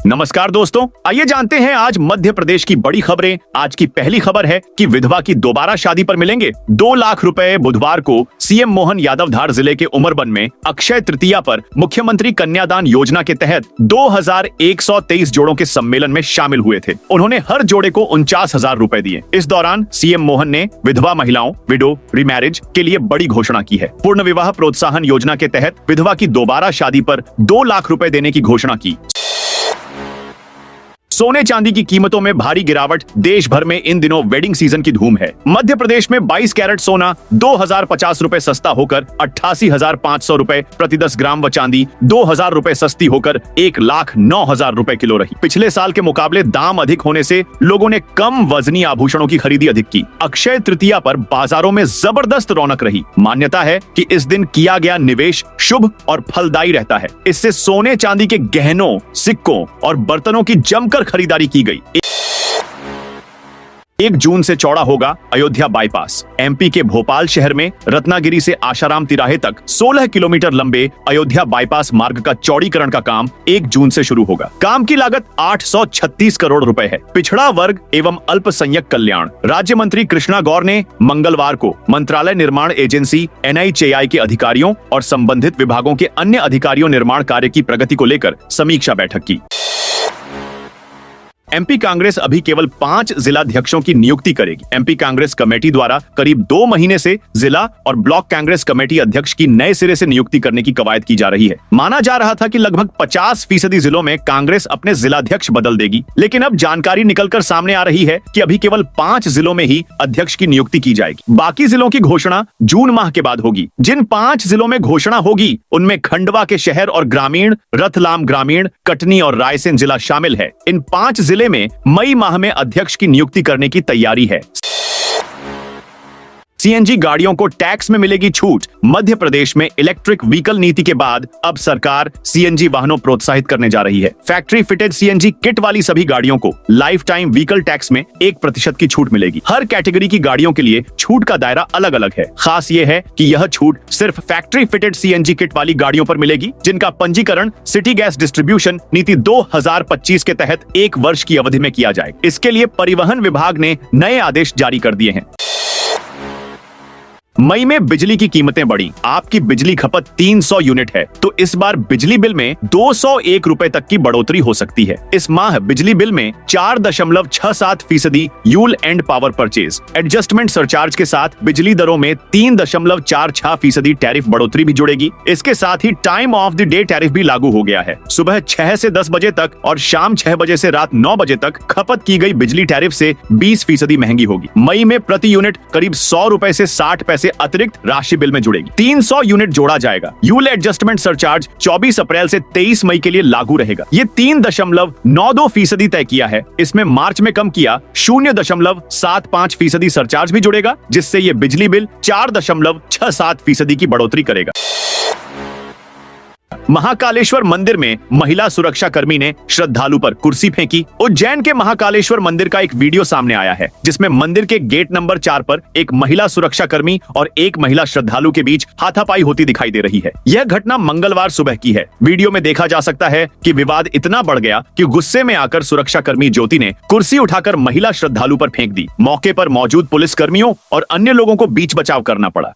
नमस्कार दोस्तों, आइए जानते हैं आज मध्य प्रदेश की बड़ी खबरें। आज की पहली खबर है कि विधवा की दोबारा शादी पर मिलेंगे 2 लाख रुपए। बुधवार को सीएम मोहन यादव धार जिले के उमरबन में अक्षय तृतीया पर मुख्यमंत्री कन्यादान योजना के तहत 2123 जोड़ों के सम्मेलन में शामिल हुए थे। उन्होंने हर जोड़े को 49,000 रुपए दिए। इस दौरान सीएम मोहन ने विधवा महिलाओं विडो रीमैरिज के लिए बड़ी घोषणा की है। पूर्ण विवाह प्रोत्साहन योजना के तहत विधवा की दोबारा शादी पर 2 लाख रुपए देने की घोषणा की। सोने चांदी की कीमतों में भारी गिरावट। देश भर में इन दिनों वेडिंग सीजन की धूम है। मध्य प्रदेश में 22 कैरेट सोना 2,050 रुपए सस्ता होकर 88,500 रुपए प्रति 10 ग्राम व चांदी 2,000 रुपए सस्ती होकर 1,09,000 रुपए किलो रही। पिछले साल के मुकाबले दाम अधिक होने से लोगों ने कम वजनी आभूषणों की खरीदी अधिक की। अक्षय तृतीया पर बाजारों में जबरदस्त रौनक रही। मान्यता है कि इस दिन किया गया निवेश शुभ और फलदायी रहता है। इससे सोने चांदी के गहनों, सिक्कों और बर्तनों की जमकर खरीदारी की गई। 1 जून से चौड़ा होगा अयोध्या बाईपास। एमपी के भोपाल शहर में रत्नागिरी से आशाराम तिराहे तक 16 किलोमीटर लंबे अयोध्या बाईपास मार्ग का चौड़ीकरण का काम 1 जून से शुरू होगा। काम की लागत 836 करोड़ रुपए है। पिछड़ा वर्ग एवं अल्पसंख्यक कल्याण राज्य मंत्री कृष्णा गौर ने मंगलवार को मंत्रालय निर्माण एजेंसी NHAI के अधिकारियों और संबंधित विभागों के अन्य अधिकारियों निर्माण कार्य की प्रगति को लेकर समीक्षा बैठक की। एमपी कांग्रेस अभी केवल 5 जिलाध्यक्षों की नियुक्ति करेगी। एमपी कांग्रेस कमेटी द्वारा करीब 2 महीने से जिला और ब्लॉक कांग्रेस कमेटी अध्यक्ष की नए सिरे से नियुक्ति करने की कवायद की जा रही है। माना जा रहा था कि लगभग 50% जिलों में कांग्रेस अपने जिलाध्यक्ष बदल देगी, लेकिन अब जानकारी निकलकर सामने आ रही है कि अभी केवल 5 जिलों में ही अध्यक्ष की नियुक्ति की जाएगी। बाकी जिलों की घोषणा जून माह के बाद होगी। जिन 5 जिलों में घोषणा होगी उनमें खंडवा के शहर और ग्रामीण, रतलाम ग्रामीण, कटनी और रायसेन जिला शामिल है। इन 5 जिले में मई माह में अध्यक्ष की नियुक्ति करने की तैयारी है। सीएनजी गाड़ियों को टैक्स में मिलेगी छूट। मध्य प्रदेश में इलेक्ट्रिक व्हीकल नीति के बाद अब सरकार सीएनजी वाहनों प्रोत्साहित करने जा रही है। फैक्ट्री फिटेड सीएनजी किट वाली सभी गाड़ियों को लाइफ टाइम व्हीकल टैक्स में 1% की छूट मिलेगी। हर कैटेगरी की गाड़ियों के लिए छूट का दायरा अलग अलग है। खास ये है कि यह छूट सिर्फ फैक्ट्री फिटेड सीएनजी किट वाली गाड़ियों पर मिलेगी जिनका पंजीकरण सिटी गैस डिस्ट्रीब्यूशन नीति 2025 के तहत 1 वर्ष की अवधि में किया जाए। इसके लिए परिवहन विभाग ने नए आदेश जारी कर दिए हैं। मई में बिजली की कीमतें बढ़ी। आपकी बिजली खपत 300 यूनिट है तो इस बार बिजली बिल में 201 रुपए तक की बढ़ोतरी हो सकती है। इस माह बिजली बिल में 4.67% you'll and power purchase adjustment surcharge के साथ बिजली दरों में 3.46% टैरिफ बढ़ोतरी भी जुड़ेगी। इसके साथ ही time of the day tariff भी लागू हो गया है। सुबह 6 से 10 बजे तक और शाम 6 बजे से रात 9 बजे तक खपत की गई बिजली टैरिफ से 20% महंगी होगी। मई में प्रति यूनिट करीब 100 रुपए से 60 पैसे अतिरिक्त राशि बिल में जुड़ेगी। 300 यूनिट जोड़ा जाएगा। यूल एडजस्टमेंट सरचार्ज 24 अप्रैल से 23 मई के लिए लागू रहेगा। ये 3.92% तय किया है। इसमें मार्च में कम किया 0.75% सरचार्ज भी जुड़ेगा, जिससे ये बिजली बिल 4.67% की बढ़ोतरी करेगा। महाकालेश्वर मंदिर में महिला सुरक्षा कर्मी ने श्रद्धालु पर कुर्सी फेंकी। उज्जैन के महाकालेश्वर मंदिर का एक वीडियो सामने आया है जिसमें मंदिर के गेट नंबर 4 पर एक महिला सुरक्षा कर्मी और एक महिला श्रद्धालु के बीच हाथापाई होती दिखाई दे रही है। यह घटना मंगलवार सुबह की है। वीडियो में देखा जा सकता है कि विवाद इतना बढ़ गया कि गुस्से में आकर सुरक्षा कर्मी ज्योति ने कुर्सी उठाकर महिला श्रद्धालु पर फेंक दी। मौके पर मौजूद पुलिस कर्मियों और अन्य लोगों को बीच बचाव करना पड़ा।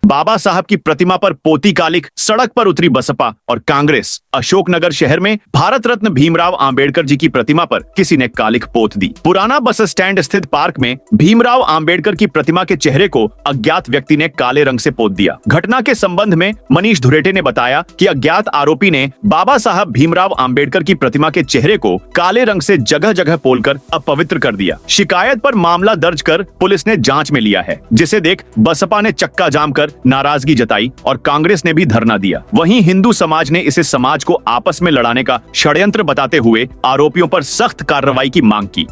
बाबा साहब की प्रतिमा पर पोती का लिख सड़क पर उतरी बसपा और कांग्रेस। अशोकनगर शहर में भारत रत्न भीमराव अंबेडकर जी की प्रतिमा पर किसी ने कालिख पोत दी। पुराना बस स्टैंड स्थित पार्क में भीमराव अंबेडकर की प्रतिमा के चेहरे को अज्ञात व्यक्ति ने काले रंग से पोत दिया। घटना के संबंध में मनीष धुरेटे ने बताया कि अज्ञात आरोपी ने बाबा साहब भीमराव अंबेडकर की प्रतिमा के चेहरे को काले रंग से जगह जगह पोलकर अपवित्र कर दिया। शिकायत पर मामला दर्ज कर पुलिस ने जांच में लिया है, जिसे देख बसपा ने चक्का जाम कर नाराजगी जताई और कांग्रेस ने भी धरना दिया। वहीं हिंदू समाज ने इसे समाज को आपस में लड़ाने का षड्यंत्र बताते हुए आरोपियों पर सख्त कार्रवाई की मांग की।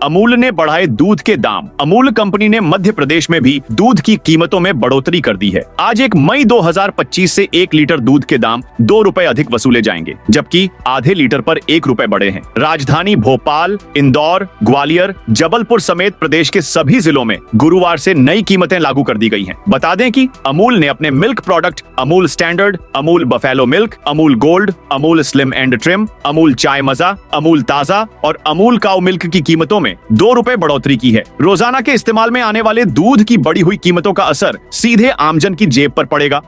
अमूल ने बढ़ाए दूध के दाम। अमूल कंपनी ने मध्य प्रदेश में भी दूध की कीमतों में बढ़ोतरी कर दी है। आज 1 मई 2025 से 1 लीटर दूध के दाम 2 रुपए अधिक वसूले जाएंगे, जबकि आधे लीटर पर 1 रुपए बढ़े हैं। राजधानी भोपाल, इंदौर, ग्वालियर, जबलपुर समेत प्रदेश के सभी जिलों में गुरुवार से नई कीमतें लागू कर दी गई हैं। बता दें कि अमूल ने अपने milk product Amul standard, Amul buffalo milk, Amul gold, Amul slim and trim, Amul चाय मजा, अमूल ताजा और अमूल काऊ मिल्क की कीमतों में 2 रुपए बढ़ोतरी की है। रोजाना के इस्तेमाल में आने वाले दूध की बढ़ी हुई कीमतों का असर सीधे आमजन की जेब पर पड़ेगा।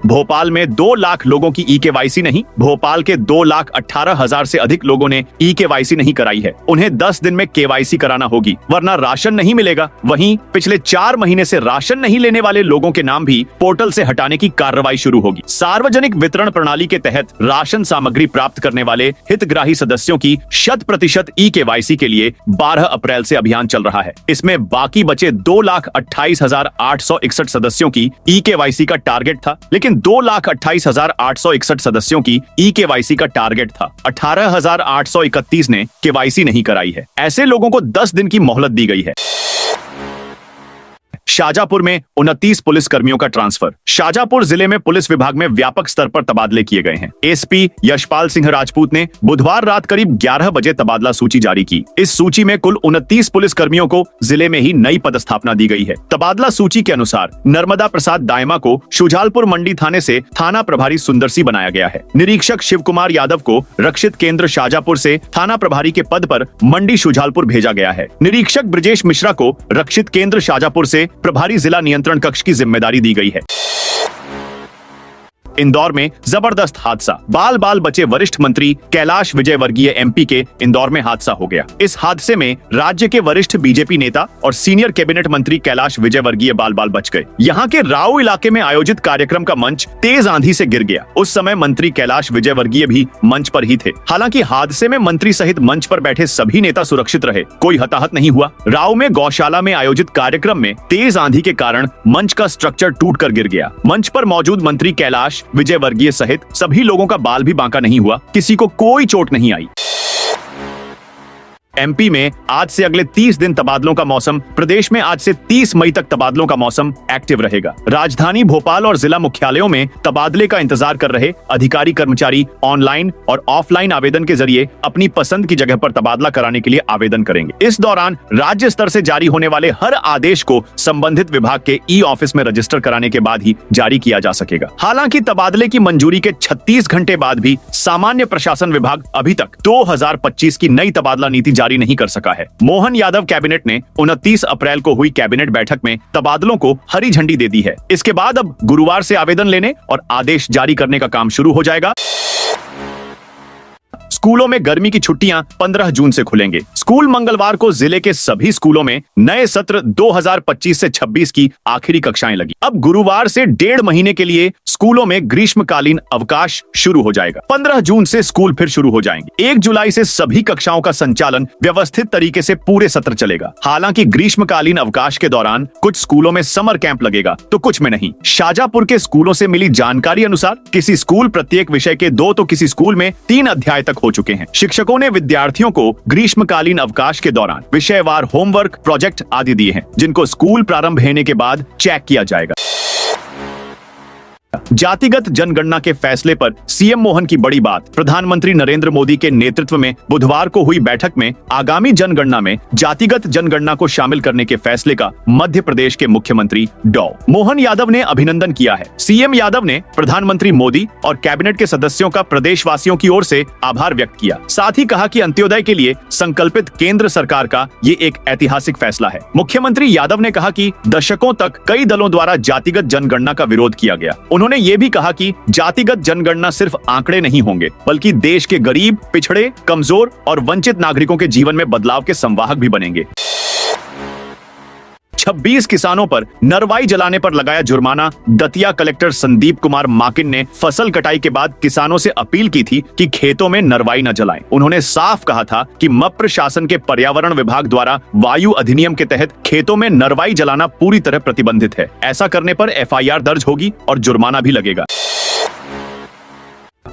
भोपाल में 2 लाख लोगों की ई-केवाईसी नहीं। भोपाल के 2,18,000 से अधिक लोगों ने ई-केवाईसी नहीं कराई है। उन्हें 10 दिन में केवाईसी कराना होगी, वरना राशन नहीं मिलेगा। वहीं पिछले 4 महीने से राशन नहीं लेने वाले लोगों के नाम भी पोर्टल से हटाने की कार्रवाई शुरू होगी। सार्वजनिक वितरण प्रणाली के तहत राशन सामग्री प्राप्त करने वाले हितग्राही सदस्यों की 100% ई-केवाईसी के लिए 12 अप्रैल से अभियान चल रहा है। इसमें बाकी बचे 2,28,861 सदस्यों की ई-केवाईसी का टारगेट था, लेकिन 2,28,861 सदस्यों की ई-केवाईसी का टारगेट था। 18,831 ने केवाईसी नहीं कराई है। ऐसे लोगों को 10 दिन की मोहलत दी गई है। शाजापुर में 29 पुलिस कर्मियों का ट्रांसफर। शाजापुर जिले में पुलिस विभाग में व्यापक स्तर पर तबादले किए गए हैं। एसपी यशपाल सिंह राजपूत ने बुधवार रात करीब 11 बजे तबादला सूची जारी की। इस सूची में कुल 29 पुलिस कर्मियों को जिले में ही नई पदस्थापना दी गई है। तबादला सूची के अनुसार नर्मदा प्रसाद दायमा को शुजालपुर मंडी थाने से थाना प्रभारी सुंदरसी बनाया गया है। निरीक्षक शिव कुमार यादव को रक्षित केंद्र शाजापुर से थाना प्रभारी के पद पर मंडी शुजालपुर भेजा गया है। निरीक्षक ब्रजेश मिश्रा को रक्षित केंद्र शाजापुर से प्रभारी जिला नियंत्रण कक्ष की जिम्मेदारी दी गई है। इंदौर में जबरदस्त हादसा। बाल बाल बचे वरिष्ठ मंत्री कैलाश विजयवर्गीय एमपी के इंदौर में हादसा हो गया। इस हादसे में राज्य के वरिष्ठ बीजेपी नेता और सीनियर कैबिनेट मंत्री कैलाश विजयवर्गीय बाल बाल बच गए। यहाँ के राऊ इलाके में आयोजित कार्यक्रम का मंच तेज आंधी से गिर गया। उस समय मंत्री कैलाश विजयवर्गीय भी मंच पर ही थे। हालांकि हादसे में मंत्री सहित मंच पर बैठे सभी नेता सुरक्षित रहे, कोई हताहत नहीं हुआ। राऊ में गौशाला में आयोजित कार्यक्रम में तेज आंधी के कारण मंच का स्ट्रक्चर टूटकर गिर गया। मंच पर मौजूद मंत्री कैलाश विजयवर्गीय सहित सभी लोगों का बाल भी बांका नहीं हुआ, किसी को कोई चोट नहीं आई। एमपी में आज से अगले 30 दिन तबादलों का मौसम। प्रदेश में आज से 30 मई तक तबादलों का मौसम एक्टिव रहेगा। राजधानी भोपाल और जिला मुख्यालयों में तबादले का इंतजार कर रहे अधिकारी कर्मचारी ऑनलाइन और ऑफलाइन आवेदन के जरिए अपनी पसंद की जगह पर तबादला कराने के लिए आवेदन करेंगे। इस दौरान राज्य स्तर से जारी होने वाले हर आदेश को संबंधित विभाग के ई ऑफिस में रजिस्टर कराने के बाद ही जारी किया जा सकेगा। हालांकि तबादले की मंजूरी के 36 घंटे बाद भी सामान्य प्रशासन विभाग अभी तक 2025 की नई तबादला नीति जारी नहीं कर सका है। मोहन यादव कैबिनेट ने 29 अप्रैल को हुई कैबिनेट बैठक में तबादलों को हरी झंडी दे दी है। इसके बाद अब गुरुवार से आवेदन लेने और आदेश जारी करने का काम शुरू हो जाएगा। स्कूलों में गर्मी की छुट्टियां 15 जून से खुलेंगे। स्कूल मंगलवार को जिले के सभी स्कूलों में नए सत्र 2025 से 26 की आखिरी कक्षाएं लगी। अब गुरुवार से 1.5 महीने के लिए स्कूलों में ग्रीष्मकालीन अवकाश शुरू हो जाएगा। 15 जून से स्कूल फिर शुरू हो जाएंगे। 1 जुलाई से सभी कक्षाओं का संचालन व्यवस्थित तरीके से पूरे सत्र चलेगा। हालांकि ग्रीष्मकालीन अवकाश के दौरान कुछ स्कूलों में समर कैंप लगेगा तो कुछ में नहीं। शाजापुर के स्कूलों से मिली जानकारी अनुसार किसी स्कूल प्रत्येक विषय के 2 तो किसी स्कूल में 3 अध्याय तक हो चुके हैं। शिक्षकों ने विद्यार्थियों को ग्रीष्मकालीन अवकाश के दौरान विषयवार होमवर्क, प्रोजेक्ट आदि दिए हैं, जिनको स्कूल प्रारंभ होने के बाद चेक किया जाएगा। जातिगत जनगणना के फैसले पर सीएम मोहन की बड़ी बात। प्रधानमंत्री नरेंद्र मोदी के नेतृत्व में बुधवार को हुई बैठक में आगामी जनगणना में जातिगत जनगणना को शामिल करने के फैसले का मध्य प्रदेश के मुख्यमंत्री डॉ मोहन यादव ने अभिनंदन किया है। सीएम यादव ने प्रधानमंत्री मोदी और कैबिनेट के सदस्यों का प्रदेशवासियों की ओर से आभार व्यक्त किया। साथ ही कहा कि अंत्योदय के लिए संकल्पित केंद्र सरकार का ये एक ऐतिहासिक फैसला है। मुख्यमंत्री यादव ने कहा कि दशकों तक कई दलों द्वारा जातिगत जनगणना का विरोध किया गया। उन्होंने ये भी कहा कि जातिगत जनगणना सिर्फ आंकड़े नहीं होंगे, बल्कि देश के गरीब, पिछड़े, कमजोर और वंचित नागरिकों के जीवन में बदलाव के संवाहक भी बनेंगे। 26 किसानों पर नरवाई जलाने पर लगाया जुर्माना। दतिया कलेक्टर संदीप कुमार माकिन ने फसल कटाई के बाद किसानों से अपील की थी कि खेतों में नरवाई न जलाएं। उन्होंने साफ कहा था कि मप्र शासन के पर्यावरण विभाग द्वारा वायु अधिनियम के तहत खेतों में नरवाई जलाना पूरी तरह प्रतिबंधित है। ऐसा करने पर एफआईआर दर्ज होगी और जुर्माना भी लगेगा।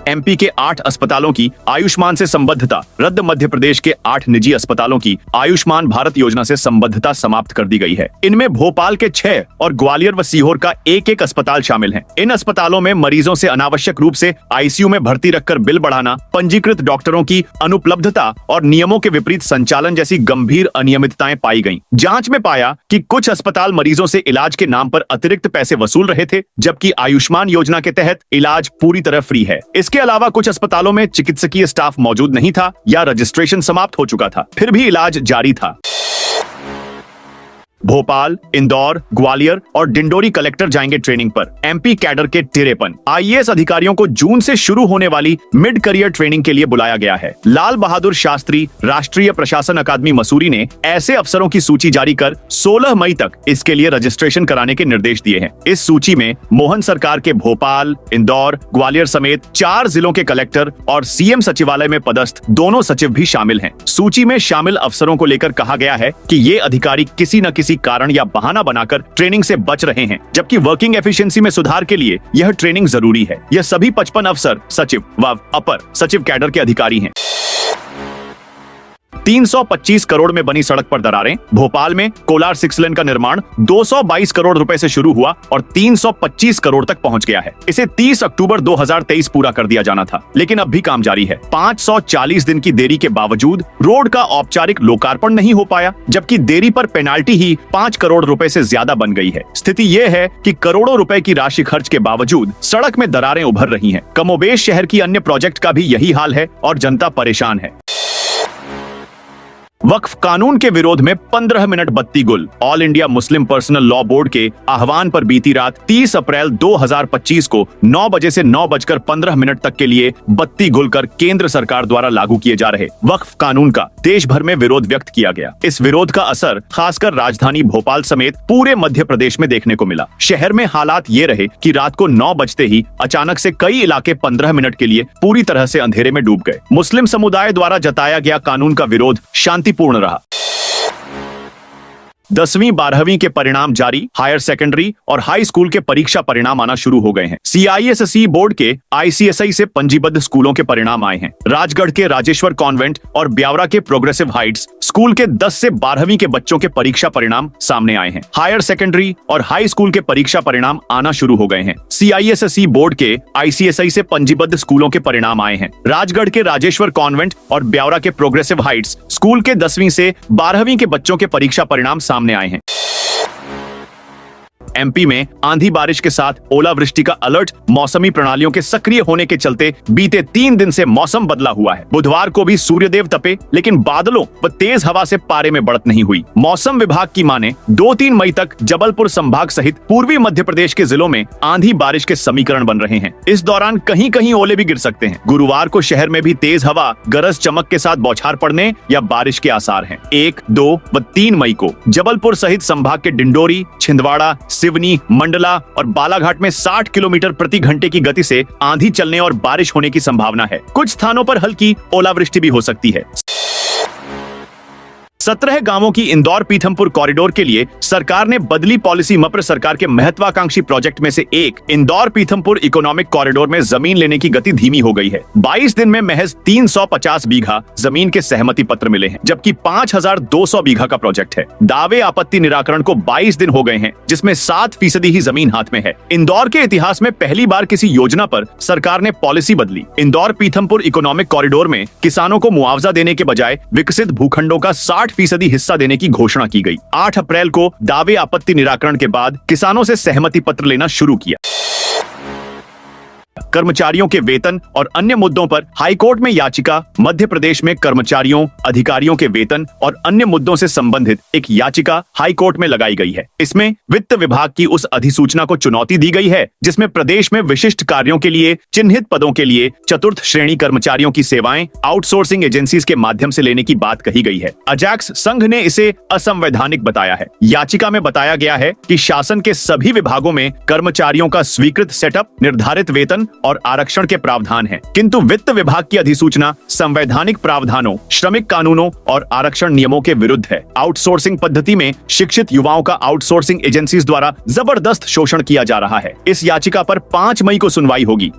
एमपी के 8 अस्पतालों की आयुष्मान से संबद्धता रद्द, मध्य प्रदेश के 8 निजी अस्पतालों की आयुष्मान भारत योजना से संबद्धता समाप्त कर दी गई है। इनमें भोपाल के 6 और ग्वालियर व सीहोर का एक अस्पताल शामिल है। इन अस्पतालों में मरीजों से अनावश्यक रूप से आईसीयू में भर्ती रखकर बिल बढ़ाना, पंजीकृत डॉक्टरों की अनुपलब्धता और नियमों के विपरीत संचालन जैसी गंभीर अनियमितताएं पाई गईं। जांच में पाया कि कुछ अस्पताल मरीजों से इलाज के नाम पर अतिरिक्त पैसे वसूल रहे थे, जबकि आयुष्मान योजना के तहत इलाज पूरी तरह फ्री है। इसके अलावा कुछ अस्पतालों में चिकित्सकीय स्टाफ मौजूद नहीं था या रजिस्ट्रेशन समाप्त हो चुका था, फिर भी इलाज जारी था। भोपाल, इंदौर, ग्वालियर और डिंडोरी कलेक्टर जाएंगे ट्रेनिंग पर। एमपी कैडर के 53 आईएएस अधिकारियों को जून से शुरू होने वाली मिड करियर ट्रेनिंग के लिए बुलाया गया है। लाल बहादुर शास्त्री राष्ट्रीय प्रशासन अकादमी मसूरी ने ऐसे अफसरों की सूची जारी कर 16 मई तक इसके लिए रजिस्ट्रेशन कराने के निर्देश दिए हैं। इस सूची में मोहन सरकार के भोपाल, इंदौर, ग्वालियर समेत 4 जिलों के कलेक्टर और सीएम सचिवालय में पदस्थ दोनों सचिव भी शामिल हैं। सूची में शामिल अफसरों को लेकर कहा गया है कि ये अधिकारी किसी न किसी कारण या बहाना बनाकर ट्रेनिंग से बच रहे हैं, जबकि वर्किंग एफिशिएंसी में सुधार के लिए यह ट्रेनिंग जरूरी है। यह सभी 55 अफसर, सचिव व अपर सचिव कैडर के अधिकारी हैं। 325 करोड़ में बनी सड़क पर दरारें। भोपाल में कोलार 6 लेन का निर्माण 222 करोड़ रुपए से शुरू हुआ और 325 करोड़ तक पहुंच गया है। इसे 30 अक्टूबर 2023 पूरा कर दिया जाना था, लेकिन अब भी काम जारी है। 540 दिन की देरी के बावजूद रोड का औपचारिक लोकार्पण नहीं हो पाया, जबकि देरी पर पेनाल्टी ही 5 करोड़ रुपए से ज्यादा बन गई है। स्थिति ये है कि करोड़ों रुपए की राशि खर्च के बावजूद सड़क में दरारें उभर रही हैं। कमोबेश शहर की अन्य प्रोजेक्ट का भी यही हाल है और जनता परेशान है। वक्फ कानून के विरोध में 15 मिनट बत्ती गुल। All India Muslim personal law board के आह्वान पर बीती रात 30 अप्रैल 2025 को 9 बजे से 9:15 तक के लिए बत्ती गुल कर केंद्र सरकार द्वारा लागू किए जा रहे वक्फ कानून का देश भर में विरोध व्यक्त किया गया। इस विरोध का असर खासकर राजधानी भोपाल समेत पूरे मध्य प्रदेश में देखने को मिला। शहर में हालात ये रहे कि रात को 9 बजते ही अचानक से कई इलाके 15 मिनट के लिए पूरी तरह से अंधेरे में डूब गए। मुस्लिम समुदाय द्वारा जताया गया कानून का विरोध शांतिपूर्ण रहा। 10वीं 12वीं के परिणाम जारी। हायर सेकेंडरी और हाई स्कूल के परीक्षा परिणाम आना शुरू हो गए हैं। CISSE बोर्ड के ICSI से पंजीबद्ध स्कूलों के परिणाम आए हैं। राजगढ़ के राजेश्वर कॉन्वेंट और ब्यावरा के प्रोग्रेसिव हाइट्स स्कूल के 10 से 12वीं के बच्चों के परीक्षा परिणाम सामने आए हैं। हायर सेकेंडरी और हाई स्कूल के परीक्षा परिणाम आना शुरू हो गए हैं। CISSE बोर्ड के ICSI से पंजीबद्ध स्कूलों के परिणाम आए हैं। राजगढ़ के राजेश्वर कॉन्वेंट और ब्यावरा के प्रोग्रेसिव हाइट्स स्कूल के 10वीं से 12वीं के बच्चों के परीक्षा परिणाम सामने आए हैं। एमपी में आंधी बारिश के साथ ओलावृष्टि का अलर्ट। मौसमी प्रणालियों के सक्रिय होने के चलते बीते 3 दिन से मौसम बदला हुआ है। बुधवार को भी सूर्यदेव तपे, लेकिन बादलों व तेज हवा से पारे में बढ़त नहीं हुई। मौसम विभाग की माने 2-3 मई तक जबलपुर संभाग सहित पूर्वी मध्य प्रदेश के जिलों में आंधी बारिश के समीकरण बन रहे हैं। इस दौरान कहीं कहीं ओले भी गिर सकते हैं। गुरुवार को शहर में भी तेज हवा, गरज चमक के साथ बौछार पड़ने या बारिश के आसार हैं। 1, 2 व 3 मई को जबलपुर सहित संभाग के डिंडोरी, छिंदवाड़ा, सिवनी, मंडला और बालाघाट में 60 किलोमीटर प्रति घंटे की गति से आंधी चलने और बारिश होने की संभावना है। कुछ स्थानों पर हल्की ओलावृष्टि भी हो सकती है। 17 गांवों की इंदौर पीथमपुर कॉरिडोर के लिए सरकार ने बदली पॉलिसी। मप्र सरकार के महत्वाकांक्षी प्रोजेक्ट में से एक इंदौर पीथमपुर इकोनॉमिक कॉरिडोर में जमीन लेने की गति धीमी हो गई है। 22 दिन में महज 350 बीघा जमीन के सहमति पत्र मिले हैं, जबकि 5200 बीघा का प्रोजेक्ट है। दावे आपत्ति निराकरण को 22 दिन हो गए हैं, जिसमें 7% ही जमीन हाथ में है। इंदौर के इतिहास में पहली बार किसी योजना पर सरकार ने पॉलिसी बदली। इंदौर पीथमपुर इकोनॉमिक कॉरिडोर में किसानों को मुआवजा देने के बजाय विकसित भूखंडों का 60% हिस्सा देने की घोषणा की गई। 8 अप्रैल को दावे आपत्ति निराकरण के बाद किसानों से सहमति पत्र लेना शुरू किया। कर्मचारियों के वेतन और अन्य मुद्दों पर हाईकोर्ट में याचिका। मध्य प्रदेश में कर्मचारियों, अधिकारियों के वेतन और अन्य मुद्दों से संबंधित एक याचिका हाईकोर्ट में लगाई गई है। इसमें वित्त विभाग की उस अधिसूचना को चुनौती दी गई है जिसमें प्रदेश में विशिष्ट कार्यों के लिए चिन्हित पदों के लिए चतुर्थ श्रेणी कर्मचारियों की सेवाएं आउटसोर्सिंग एजेंसीज के माध्यम से लेने की बात कही गई है। अजैक्स संघ ने इसे असंवैधानिक बताया है। याचिका में बताया गया है कि शासन के सभी विभागों में कर्मचारियों का स्वीकृत सेटअप, निर्धारित वेतन और आरक्षण के प्रावधान हैं, किंतु वित्त विभाग की अधिसूचना संवैधानिक प्रावधानों, श्रमिक कानूनों और आरक्षण नियमों के विरुद्ध है। आउटसोर्सिंग पद्धति में शिक्षित युवाओं का आउटसोर्सिंग एजेंसीज द्वारा जबरदस्त शोषण किया जा रहा है। इस याचिका पर 5 मई को सुनवाई होगी।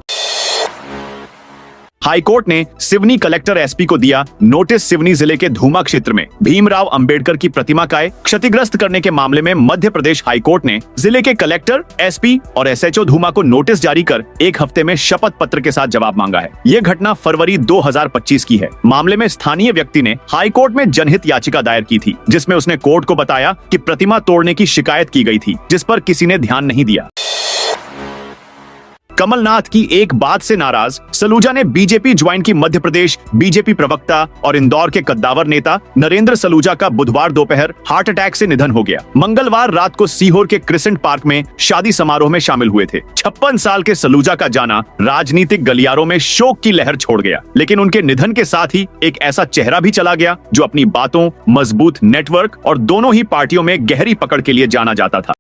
हाईकोर्ट ने सिवनी कलेक्टर एसपी को दिया नोटिस। सिवनी जिले के धूमा क्षेत्र में भीमराव अंबेडकर की प्रतिमा का क्षतिग्रस्त करने के मामले में मध्य प्रदेश हाईकोर्ट ने जिले के कलेक्टर, एसपी और एसएचओ धूमा को नोटिस जारी कर 1 हफ्ते में शपथ पत्र के साथ जवाब मांगा है। यह घटना फरवरी 2025 की है। मामले में स्थानीय व्यक्ति ने हाईकोर्ट में जनहित याचिका दायर की थी, जिसमें उसने कोर्ट को बताया कि प्रतिमा तोड़ने की शिकायत की गई थी, जिस पर किसी ने ध्यान नहीं दिया। कमलनाथ की एक बात से नाराज सलूजा ने बीजेपी ज्वाइन की। मध्य प्रदेश बीजेपी प्रवक्ता और इंदौर के कद्दावर नेता नरेंद्र सलूजा का बुधवार दोपहर हार्ट अटैक से निधन हो गया। मंगलवार रात को सीहोर के क्रिसेंट पार्क में शादी समारोह में शामिल हुए थे। 56 साल के सलूजा का जाना राजनीतिक गलियारों में शोक की लहर छोड़ गया, लेकिन उनके निधन के साथ ही एक ऐसा चेहरा भी चला गया जो अपनी बातों, मजबूत नेटवर्क और दोनों ही पार्टियों में गहरी पकड़ के लिए जाना जाता था।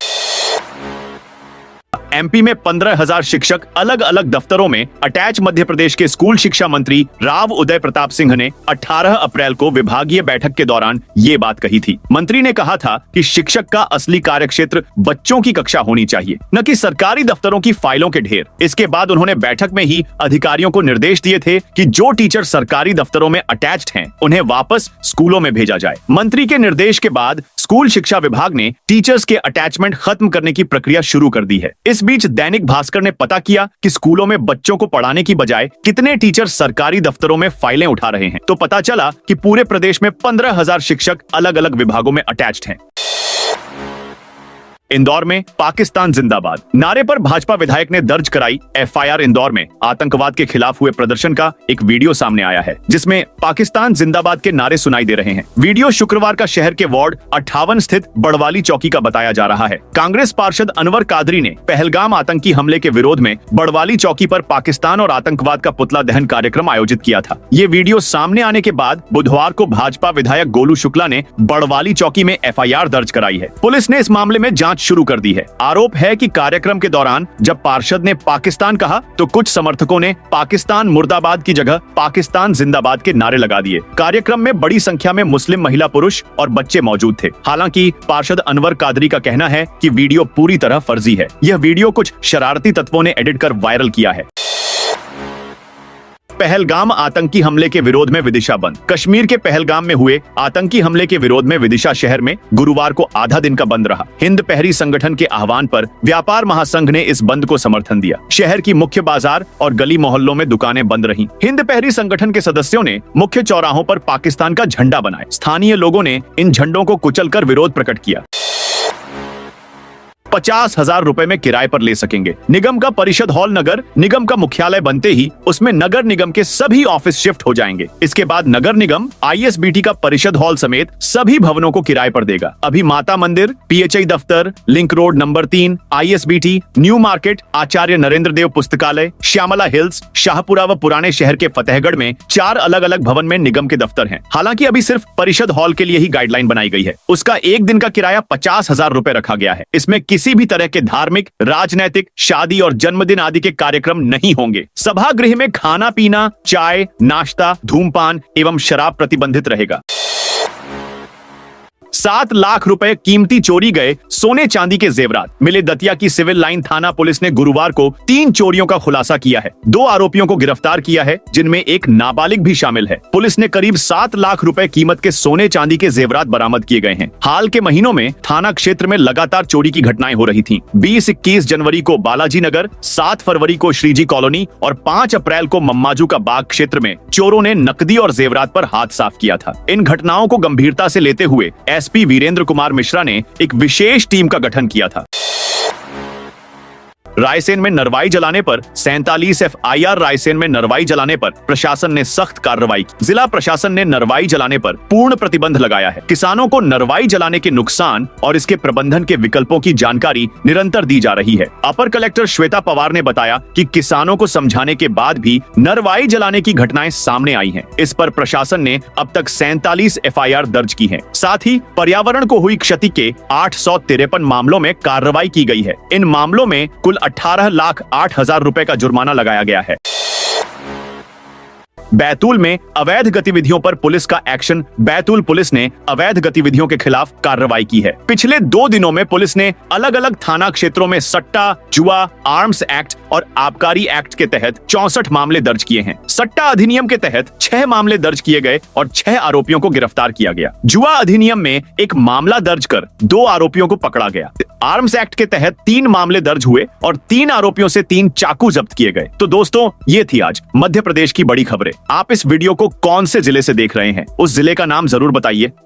एमपी में 15,000 शिक्षक अलग अलग दफ्तरों में अटैच। मध्य प्रदेश के स्कूल शिक्षा मंत्री राव उदय प्रताप सिंह ने 18 अप्रैल को विभागीय बैठक के दौरान ये बात कही थी। मंत्री ने कहा था कि शिक्षक का असली कार्यक्षेत्र बच्चों की कक्षा होनी चाहिए, न कि सरकारी दफ्तरों की फाइलों के ढेर। इसके बाद उन्होंने बैठक में ही अधिकारियों को निर्देश दिए थे कि जो टीचर सरकारी दफ्तरों में अटैच्ड हैं, उन्हें वापस स्कूलों में भेजा जाए। मंत्री के निर्देश के बाद स्कूल शिक्षा विभाग ने टीचर्स के अटैचमेंट खत्म करने की प्रक्रिया शुरू कर दी है। इस बीच दैनिक भास्कर ने पता किया कि स्कूलों में बच्चों को पढ़ाने की बजाय कितने टीचर सरकारी दफ्तरों में फाइलें उठा रहे हैं, तो पता चला कि पूरे प्रदेश में 15,000 शिक्षक अलग अलग विभागों में अटैच्ड हैं। इंदौर में पाकिस्तान जिंदाबाद नारे पर भाजपा विधायक ने दर्ज कराई एफआईआर। इंदौर में आतंकवाद के खिलाफ हुए प्रदर्शन का एक वीडियो सामने आया है, जिसमें पाकिस्तान जिंदाबाद के नारे सुनाई दे रहे हैं। वीडियो शुक्रवार का शहर के वार्ड 58 स्थित बड़वाली चौकी का बताया जा रहा है। कांग्रेस पार्षद अनवर कादरी ने पहलगाम आतंकी हमले के विरोध में बड़वाली चौकी पर पाकिस्तान और आतंकवाद का पुतला दहन कार्यक्रम आयोजित किया था। ये वीडियो सामने आने के बाद बुधवार को भाजपा विधायक गोलू शुक्ला ने बड़वाली चौकी में एफआईआर दर्ज कराई है। पुलिस ने इस मामले में जांच शुरू कर दी है। आरोप है कि कार्यक्रम के दौरान जब पार्षद ने पाकिस्तान कहा, तो कुछ समर्थकों ने पाकिस्तान मुर्दाबाद की जगह पाकिस्तान जिंदाबाद के नारे लगा दिए। कार्यक्रम में बड़ी संख्या में मुस्लिम महिला, पुरुष और बच्चे मौजूद थे। हालांकि पार्षद अनवर कादरी का कहना है कि वीडियो पूरी तरह फर्जी है। यह वीडियो कुछ शरारती तत्वों ने एडिट कर वायरल किया है। पहलगाम आतंकी हमले के विरोध में विदिशा बंद। कश्मीर के पहलगाम में हुए आतंकी हमले के विरोध में विदिशा शहर में गुरुवार को आधा दिन का बंद रहा। हिंद पहरी संगठन के आह्वान पर व्यापार महासंघ ने इस बंद को समर्थन दिया। शहर की मुख्य बाजार और गली मोहल्लों में दुकानें बंद रहीं। हिंद पहरी संगठन के सदस्यों ने मुख्य चौराहों पर पाकिस्तान का झंडा बनाए। स्थानीय लोगों ने इन झंडों को कुचलकर विरोध प्रकट किया। 50,000 रुपए में किराए पर ले सकेंगे। निगम का परिषद हॉल नगर निगम का मुख्यालय बनते ही उसमें नगर निगम के सभी ऑफिस शिफ्ट हो जाएंगे। इसके बाद नगर निगम आईएसबीटी का परिषद हॉल समेत सभी भवनों को किराए पर देगा। अभी माता मंदिर, पीएचई दफ्तर, link road number 3, ISBT, new market, Acharya Narendra Dev पुस्तकालय, श्यामला हिल्स, शाहपुरा व पुराने शहर के फतेहगढ़ में 4 अलग अलग भवन में निगम के दफ्तर हैं। हालांकि अभी सिर्फ परिषद हॉल के लिए ही गाइडलाइन बनाई गई है। उसका एक दिन का किराया 50,000 रुपए रखा गया है। इसमें किसी भी तरह के धार्मिक, राजनैतिक, शादी और जन्मदिन आदि के कार्यक्रम नहीं होंगे। सभागृह में खाना पीना, चाय, नाश्ता, धूमपान एवं शराब प्रतिबंधित रहेगा। 7 लाख रुपए कीमती चोरी गए सोने चांदी के जेवरात मिले। दतिया की सिविल लाइन थाना पुलिस ने गुरुवार को 3 चोरियों का खुलासा किया है। 2 आरोपियों को गिरफ्तार किया है, जिनमें एक नाबालिग भी शामिल है। पुलिस ने करीब 7 लाख रुपए कीमत के सोने चांदी के जेवरात बरामद किए गए हैं। हाल के महीनों में थाना क्षेत्र में लगातार चोरी की घटनाएं हो रही थीं। 20-21 जनवरी को बालाजी नगर, 7 फरवरी को श्रीजी कॉलोनी और 5 अप्रैल को मम्माजू का बाग क्षेत्र में चोरों ने नकदी और जेवरात पर हाथ साफ किया था। इन घटनाओं को गंभीरता से लेते हुए एसपी वीरेंद्र कुमार मिश्रा ने एक विशेष टीम का गठन किया था। रायसेन में नरवाई जलाने पर 47 एफआईआर। रायसेन में नरवाई जलाने पर प्रशासन ने सख्त कार्रवाई की। जिला प्रशासन ने नरवाई जलाने पर पूर्ण प्रतिबंध लगाया है। किसानों को नरवाई जलाने के नुकसान और इसके प्रबंधन के विकल्पों की जानकारी निरंतर दी जा रही है। अपर कलेक्टर श्वेता पवार ने बताया कि किसानों को समझाने के बाद भी नरवाई जलाने की घटनाएं सामने आई हैं। इस पर प्रशासन ने अब तक 47 एफआईआर दर्ज की है। साथ ही पर्यावरण को हुई क्षति के 853 मामलों में कार्रवाई की गई है। इन मामलों में कुल 18,08,000 रुपए का जुर्माना लगाया गया है। बैतूल में अवैध गतिविधियों पर पुलिस का एक्शन। बैतूल पुलिस ने अवैध गतिविधियों के खिलाफ कार्रवाई की है। पिछले 2 दिनों में पुलिस ने अलग अलग थाना क्षेत्रों में सट्टा, जुआ, आर्म्स एक्ट और आबकारी एक्ट के तहत 64 मामले दर्ज किए हैं। सट्टा अधिनियम के तहत 6 मामले दर्ज किए गए और 6 आरोपियों को गिरफ्तार किया गया। जुआ अधिनियम में एक मामला दर्ज कर 2 आरोपियों को पकड़ा गया। आर्म्स एक्ट के तहत 3 मामले दर्ज हुए और 3 आरोपियों से 3 चाकू जब्त किए गए। तो दोस्तों, ये थी आज मध्य प्रदेश की बड़ी खबरें। आप इस वीडियो को कौन से जिले से देख रहे हैं, उस जिले का नाम जरूर बताइए।